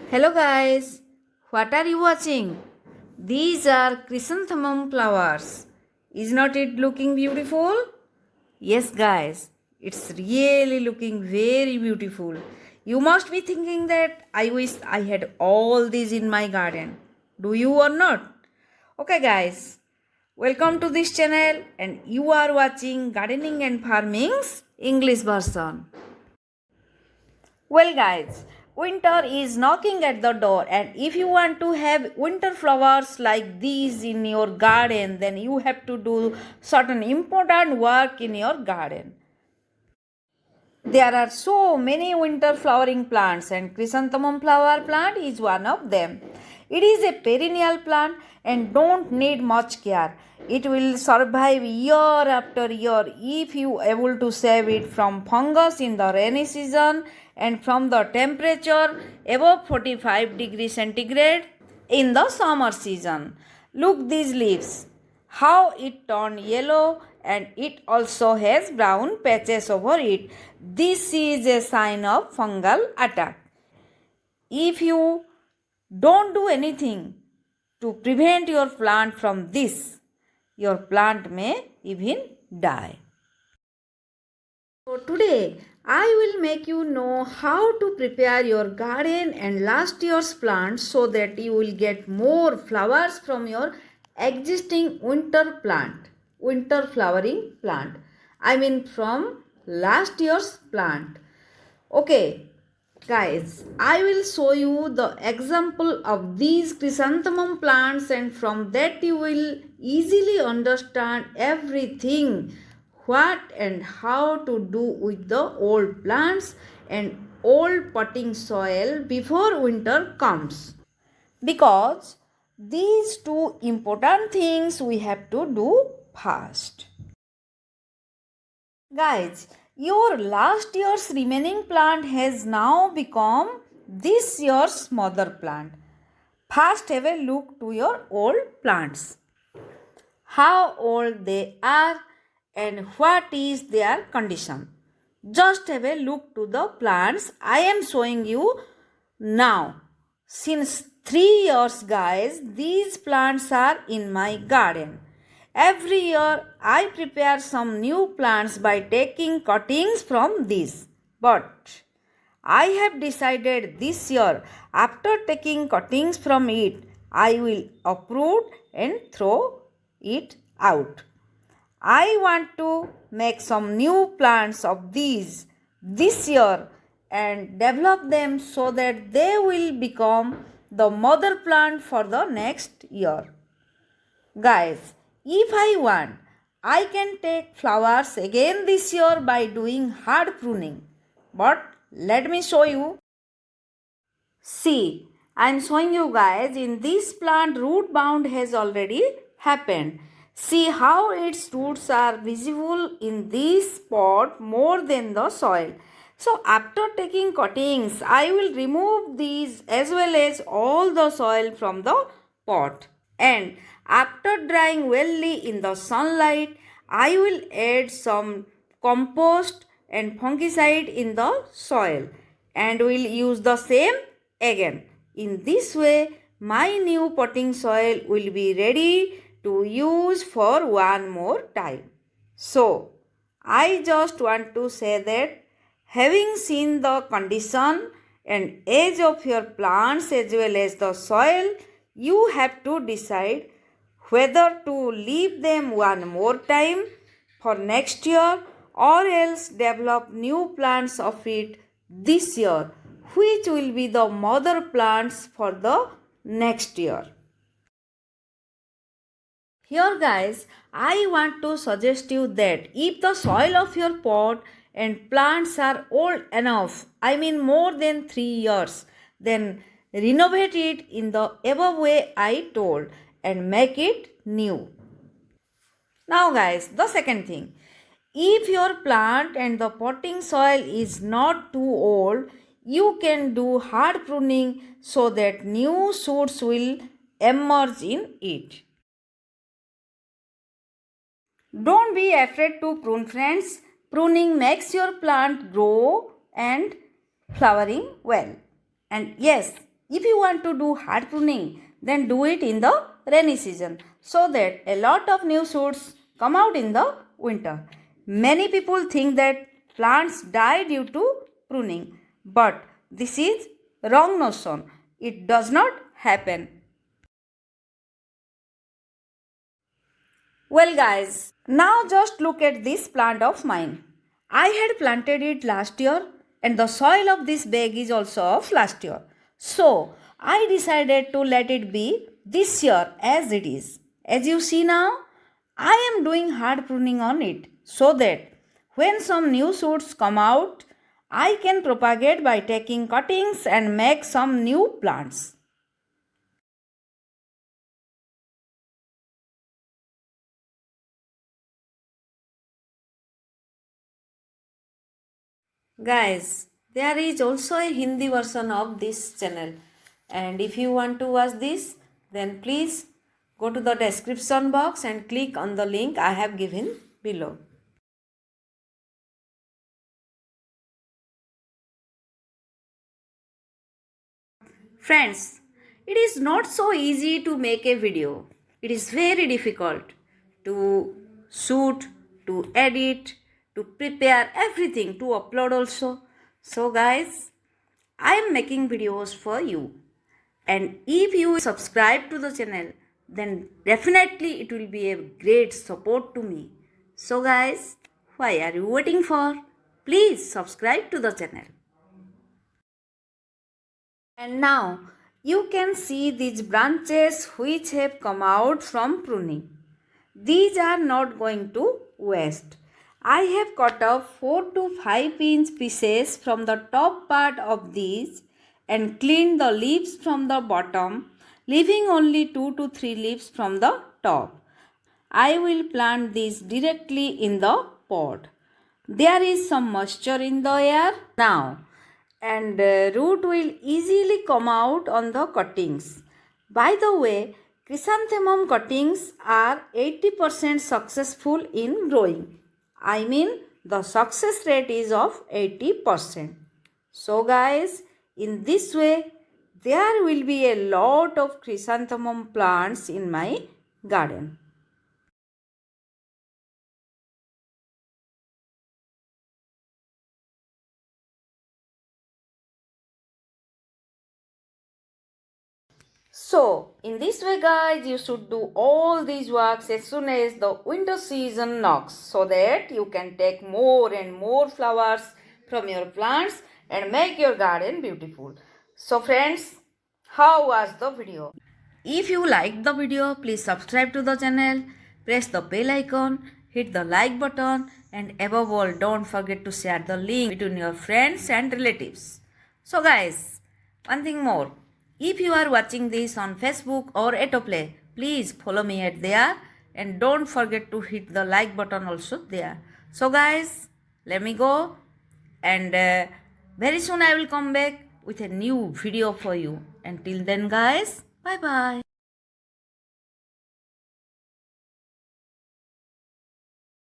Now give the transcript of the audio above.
Hello guys, what are you watching? These are chrysanthemum flowers. Is not it looking beautiful? Yes guys, it's really looking very beautiful. You must be thinking that I wish I had all these in my garden. Do you or not? Okay guys, welcome to this channel and you are watching Gardening and Farming's English version. Well, guys, winter is knocking at the door, and if you want to have winter flowers like these in your garden, then you have to do certain important work in your garden. There are so many winter flowering plants, and chrysanthemum flower plant is one of them. It is a perennial plant and don't need much care. It will survive year after year if you able to save it from fungus in the rainy season and from the temperature above 45 degrees centigrade in the summer season. Look these leaves, how it turned yellow and it also has brown patches over it. This is a sign of fungal attack. If you don't do anything to prevent your plant from this, your plant may even die. So today I will make you know how to prepare your garden and last year's plants so that you will get more flowers from your existing winter flowering plant. I mean from last year's plant. Okay, guys, I will show you the example of these chrysanthemum plants and from that you will easily understand everything what and how to do with the old plants and old potting soil before winter comes. Because these two important things we have to do first. Guys, your last year's remaining plant has now become this year's mother plant. First have a look to your old plants. How old they are and what is their condition. Just have a look to the plants I am showing you now. Since 3 years guys, these plants are in my garden. Every year I prepare some new plants by taking cuttings from these. But I have decided this year after taking cuttings from it, I will uproot and throw it out. I want to make some new plants of these this year and develop them so that they will become the mother plant for the next year. Guys, if I want, I can take flowers again this year by doing hard pruning. But let me show you. See, I am showing you guys in this plant root bound has already happened. See how its roots are visible in this pot more than the soil. So after taking cuttings, I will remove these as well as all the soil from the pot. And after drying well in the sunlight, I will add some compost and fungicide in the soil and will use the same again. In this way, my new potting soil will be ready to use for one more time. So, I just want to say that having seen the condition and age of your plants as well as the soil, you have to decide whether to leave them one more time for next year or else develop new plants of it this year, which will be the mother plants for the next year. Here guys, I want to suggest you that if the soil of your pot and plants are old enough, I mean more than 3 years, then renovate it in the above way I told and make it new. Now guys, the second thing. If your plant and the potting soil is not too old, you can do hard pruning so that new shoots will emerge in it. Don't be afraid to prune friends. Pruning makes your plant grow and flowering well. And yes, if you want to do hard pruning, then do it in the rainy season so that a lot of new shoots come out in the winter. Many people think that plants die due to pruning, but this is wrong notion. It does not happen. Well guys, now just look at this plant of mine. I had planted it last year and the soil of this bag is also of last year. So I decided to let it be this year as it is. As you see now, I am doing hard pruning on it so that when some new shoots come out, I can propagate by taking cuttings and make some new plants. Guys, there is also a Hindi version of this channel, and if you want to watch this, then please go to the description box and click on the link I have given below. Friends, it is not so easy to make a video. It is very difficult to shoot, to edit, to prepare everything, to upload also. So guys, I am making videos for you. And if you subscribe to the channel, then definitely it will be a great support to me. So guys, why are you waiting for? Please subscribe to the channel. And now you can see these branches which have come out from pruning. These are not going to waste. I have cut off 4 to 5 inch pieces from the top part of these and cleaned the leaves from the bottom, leaving only 2 to 3 leaves from the top. I will plant these directly in the pot. There is some moisture in the air now and root will easily come out on the cuttings. By the way, chrysanthemum cuttings are 80% successful in growing. I mean the success rate is of 80%. So guys, in this way, there will be a lot of chrysanthemum plants in my garden. So, in this way guys, you should do all these works as soon as the winter season knocks so that you can take more and more flowers from your plants and make your garden beautiful. So friends, how was the video? If you liked the video, please subscribe to the channel, press the bell icon, hit the like button and above all don't forget to share the link between your friends and relatives. So guys, one thing more. If you are watching this on Facebook or Autoplay, please follow me at there and don't forget to hit the like button also there. So guys, let me go and very soon I will come back with a new video for you. Until then guys, bye bye.